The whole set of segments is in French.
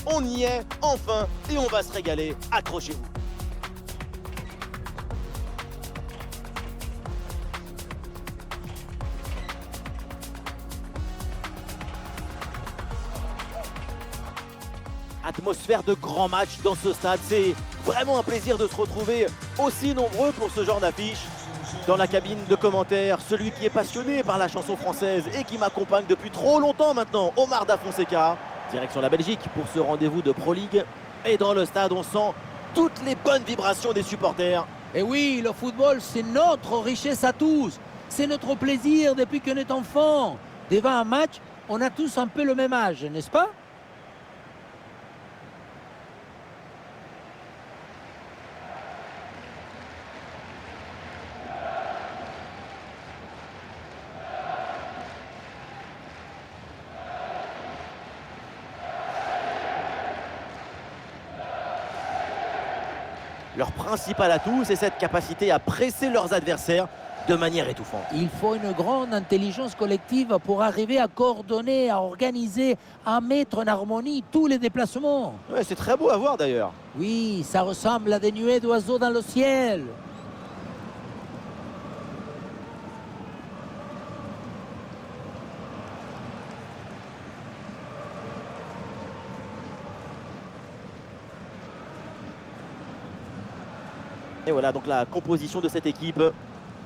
On y est, enfin, et on va se régaler. Accrochez-vous. Atmosphère de grand match dans ce stade. C'est vraiment un plaisir de se retrouver aussi nombreux pour ce genre d'affiche. Dans la cabine de commentaires, celui qui est passionné par la chanson française et qui m'accompagne depuis trop longtemps maintenant, Omar Da Fonseca. Direction la Belgique pour ce rendez-vous de Pro League. Et dans le stade, on sent toutes les bonnes vibrations des supporters. Et oui, le football, c'est notre richesse à tous. C'est notre plaisir depuis qu'on est enfant. Devant un match, on a tous un peu le même âge, n'est-ce pas? Leur principal atout, c'est cette capacité à presser leurs adversaires de manière étouffante. Il faut une grande intelligence collective pour arriver à coordonner, à organiser, à mettre en harmonie tous les déplacements. Ouais, c'est très beau à voir d'ailleurs. Oui, ça ressemble à des nuées d'oiseaux dans le ciel. Et voilà donc la composition de cette équipe.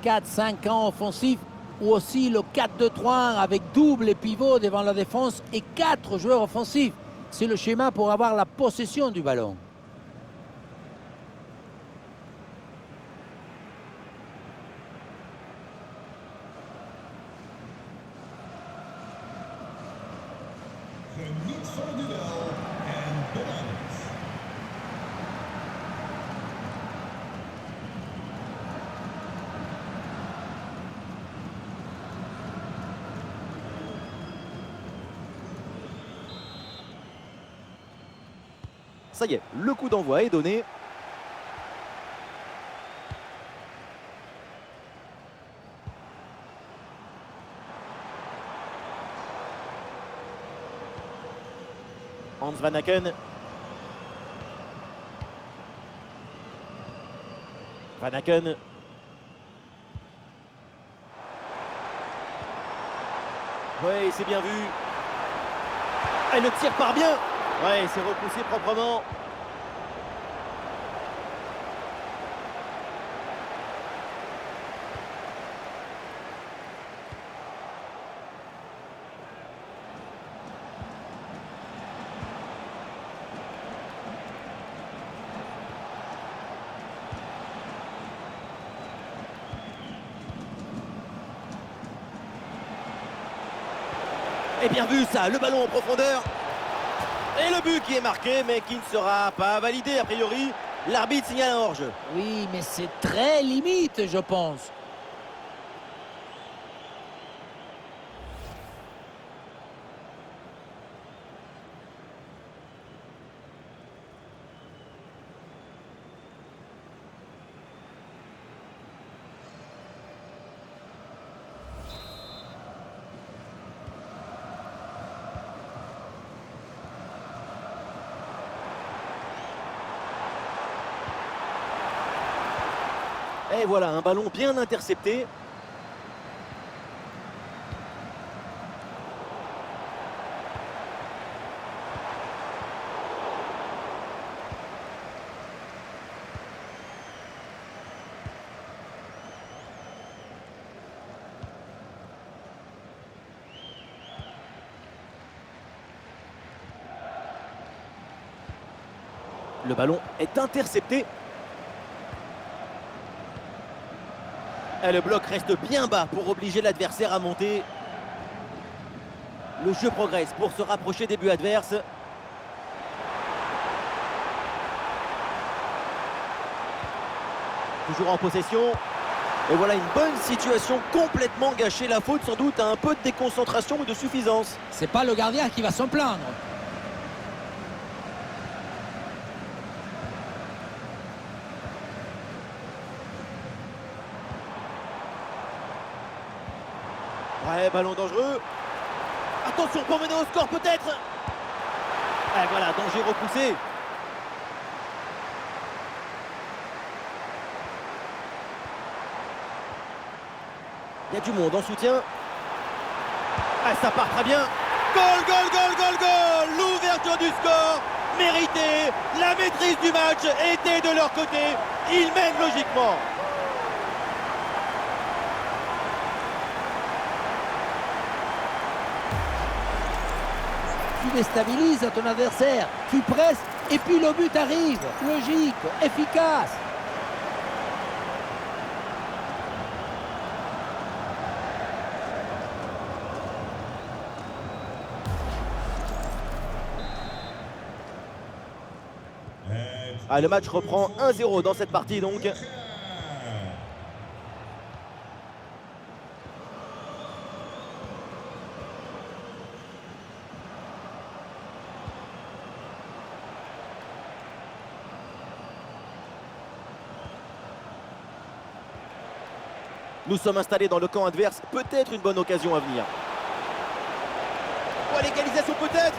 4-5 ans offensifs ou aussi le 4-2-3-1 avec double et pivot devant la défense et 4 joueurs offensifs. C'est le schéma pour avoir la possession du ballon. Ça y est, le coup d'envoi est donné. Hans Van Aken. Van Aken. Oui, c'est bien vu. Et le tir part bien. Ouais, c'est repoussé proprement. Et bien vu ça, le ballon en profondeur. Et le but qui est marqué, mais qui ne sera pas validé a priori. L'arbitre signale un hors-jeu. Oui, mais c'est très limite, je pense. Et voilà, un ballon bien intercepté. Le ballon est intercepté. Et le bloc reste bien bas pour obliger l'adversaire à monter. Le jeu progresse pour se rapprocher des buts adverses. Toujours en possession. Et voilà une bonne situation complètement gâchée. La faute sans doute à un peu de déconcentration ou de suffisance. C'est pas le gardien qui va s'en plaindre. Ouais, ballon dangereux. Attention pour mener au score peut-être. Et voilà, danger repoussé. Il y a du monde en soutien. Ah, ça part très bien. Goal, goal, goal, goal, goal. L'ouverture du score méritée. La maîtrise du match était de leur côté. Ils mènent logiquement. Tu déstabilises ton adversaire, tu presses et puis le but arrive. Logique, efficace. Ah, le match reprend 1-0 dans cette partie donc. Nous sommes installés dans le camp adverse, peut-être une bonne occasion à venir. Oh, l'égalisation peut-être.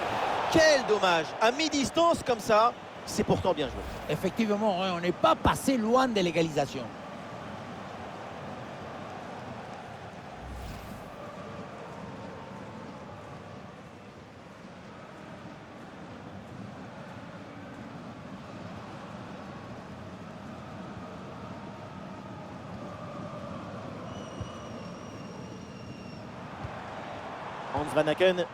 Quel dommage. À mi-distance comme ça, c'est pourtant bien joué. Effectivement, on n'est pas passé loin de l'égalisation. Hans Van Aken.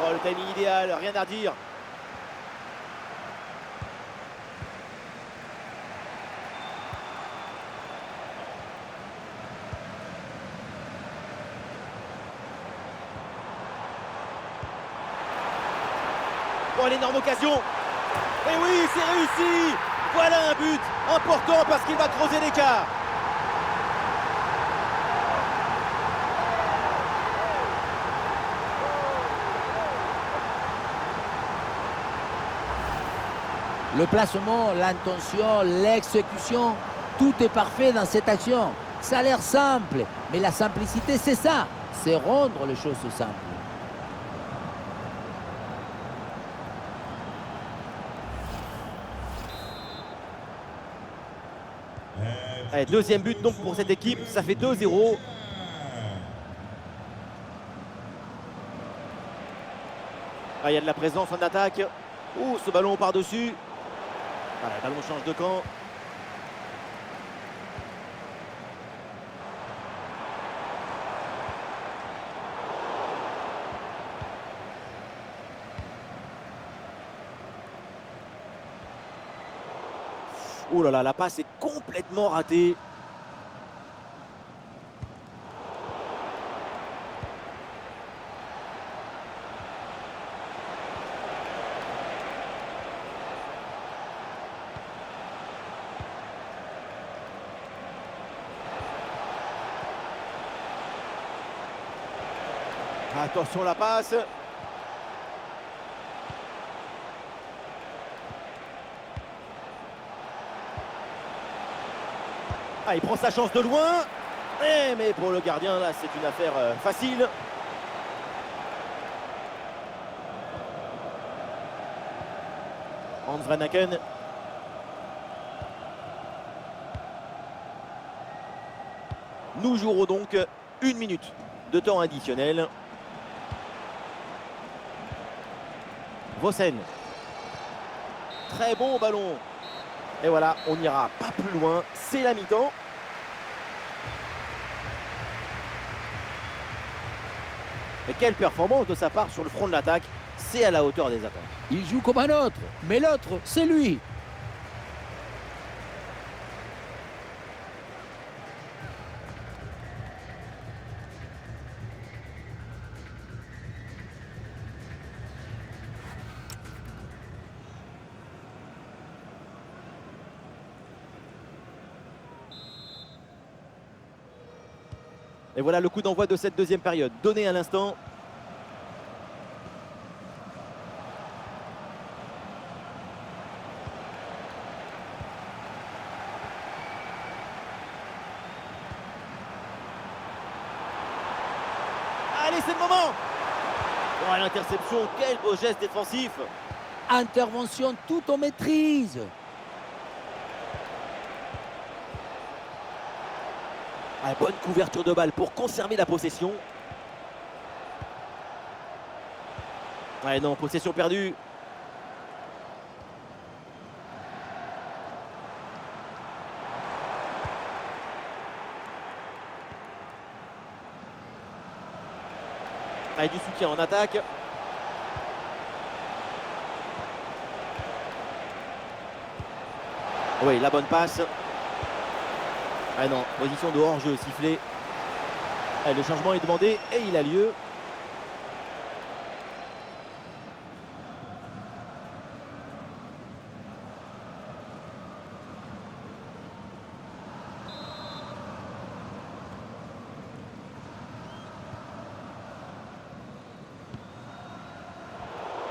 Oh, le timing idéal, rien à dire. Oh, l'énorme occasion. Et oui, c'est réussi. Voilà un but important parce qu'il va creuser l'écart. Le placement, l'intention, l'exécution, tout est parfait dans cette action. Ça a l'air simple, mais la simplicité, c'est ça. C'est rendre les choses simples. Allez, deuxième but donc pour cette équipe, ça fait 2-0. Ah, il y a de la présence en attaque. Ouh, ce ballon par-dessus. Ah, le ballon change de camp. Oh là là, la passe est complètement ratée. Attention la passe. Ah, il prend sa chance de loin. Mais pour le gardien, là, c'est une affaire facile. Hans Van Aken. Nous jouerons donc 1 minute de temps additionnel. Vossen. Très bon ballon. Et voilà, on n'ira pas plus loin. C'est la mi-temps. Mais quelle performance de sa part sur le front de l'attaque. C'est à la hauteur des attentes. Il joue comme un autre, mais l'autre, c'est lui. Et voilà le coup d'envoi de cette deuxième période, donné à l'instant. Allez, c'est le moment. Oh, l'interception, quel beau geste défensif. Intervention tout en maîtrise. Ah, bonne couverture de balle pour conserver la possession. Ouais, non, possession perdue. Avec du soutien en attaque. Oui, la bonne passe. Ah non, position de hors-jeu sifflé. Ah, le changement est demandé et il a lieu.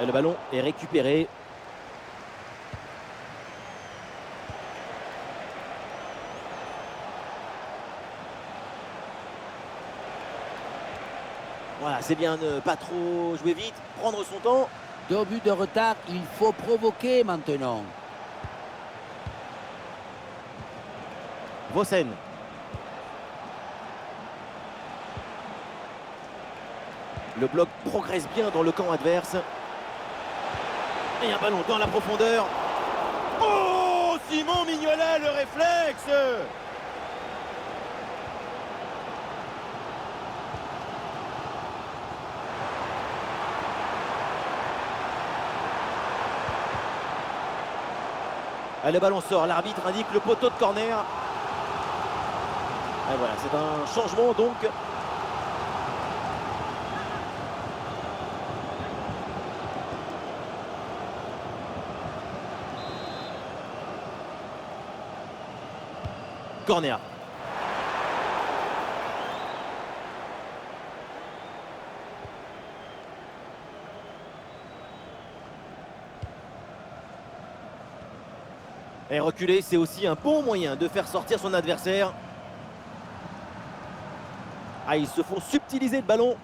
Et le ballon est récupéré. Voilà, c'est bien ne pas trop jouer vite, prendre son temps. 2 buts de retard, il faut provoquer maintenant. Vossen. Le bloc progresse bien dans le camp adverse. Et un ballon dans la profondeur. Oh, Simon Mignolet, le réflexe. Ah, le ballon sort, l'arbitre indique le poteau de corner. Et voilà, c'est un changement donc. Corner. Et reculer, c'est aussi un bon moyen de faire sortir son adversaire. Ah, ils se font subtiliser le ballon.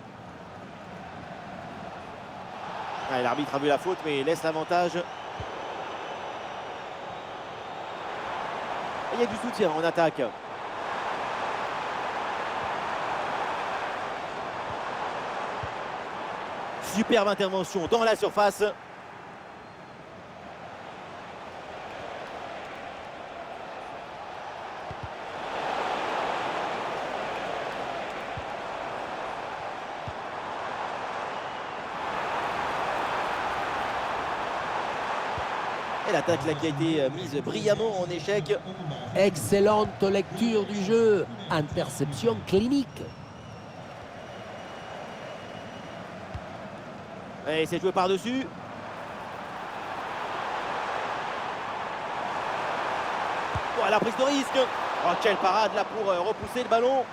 Ah, l'arbitre a vu la faute, mais il laisse l'avantage. Il y a du soutien en attaque. Superbe intervention dans la surface. Et l'attaque là qui a été mise brillamment en échec. Excellente lecture du jeu. Interception clinique. Et c'est joué par-dessus. Oh, la prise de risque. Oh, quelle parade là pour repousser le ballon.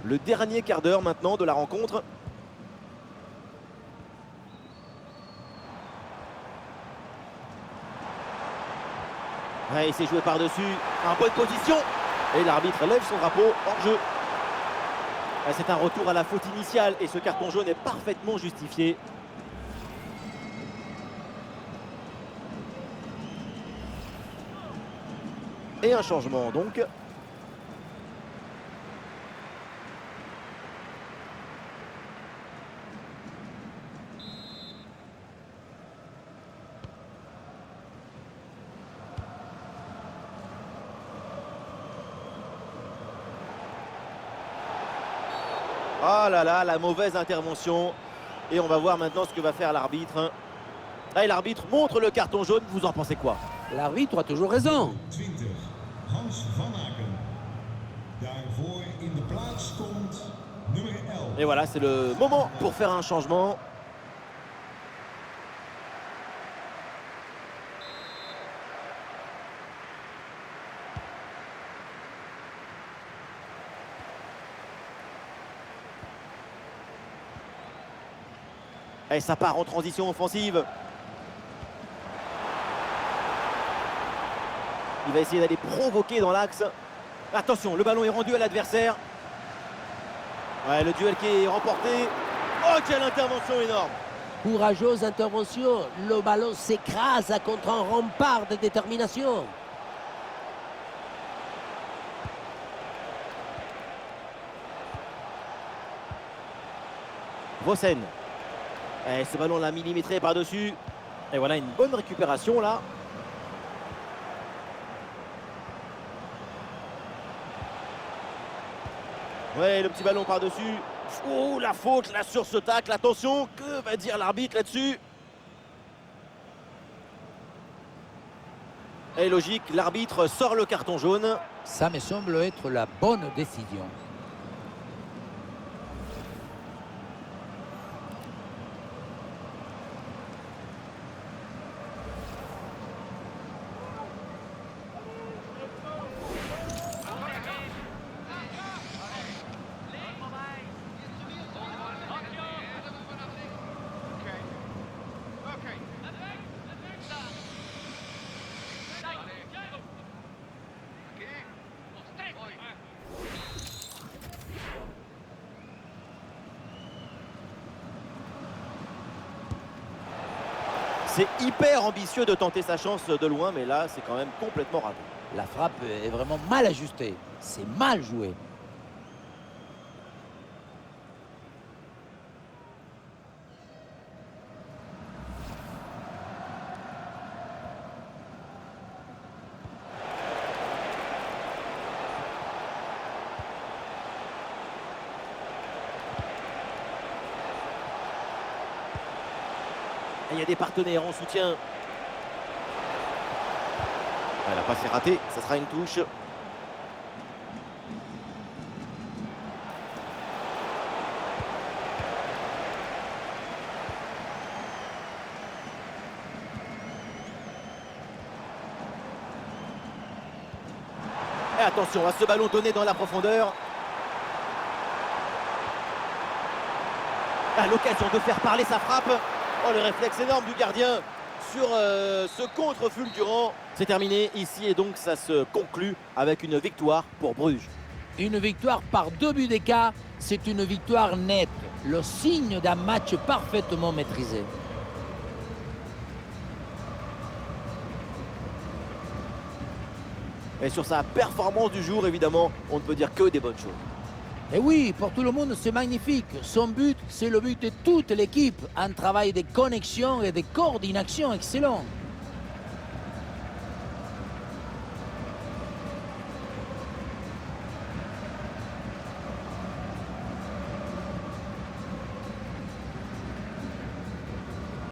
Le dernier quart d'heure maintenant de la rencontre. Ouais, il s'est joué par-dessus. En bonne position. Et l'arbitre lève son drapeau en jeu. C'est un retour à la faute initiale et ce carton jaune est parfaitement justifié. Et un changement donc. Oh là là, la mauvaise intervention. Et on va voir maintenant ce que va faire l'arbitre. Et l'arbitre montre le carton jaune. Vous en pensez quoi? L'arbitre a toujours raison. 20, Hans Van Aken. Daarvoor in de plaats komt nummer 11. Et voilà, c'est le moment pour faire un changement. Et ça part en transition offensive. Il va essayer d'aller provoquer dans l'axe. Attention, le ballon est rendu à l'adversaire. Ouais, le duel qui est remporté. Oh, quelle intervention énorme! Courageuse intervention. Le ballon s'écrase contre un rempart de détermination. Vossen. Et ce ballon l'a millimétré par-dessus. Et voilà une bonne récupération là. Ouais, le petit ballon par-dessus. Oh, la faute là sur ce tacle. Attention, que va dire l'arbitre là-dessus? Et logique, l'arbitre sort le carton jaune. Ça me semble être la bonne décision. C'est hyper ambitieux de tenter sa chance de loin, mais là, c'est quand même complètement raté. La frappe est vraiment mal ajustée. C'est mal joué. Il y a des partenaires en soutien. La passe est ratée, ça sera une touche. Et attention à ce ballon donné dans la profondeur. À l'occasion de faire parler sa frappe. Oh, le réflexe énorme du gardien sur ce contre fulgurant. C'est terminé ici et donc ça se conclut avec une victoire pour Bruges. Une victoire par 2 buts d'écart, c'est une victoire nette. Le signe d'un match parfaitement maîtrisé. Et sur sa performance du jour, évidemment, on ne peut dire que des bonnes choses. Et oui, pour tout le monde, c'est magnifique. Son but, c'est le but de toute l'équipe. Un travail de connexion et de coordination excellent.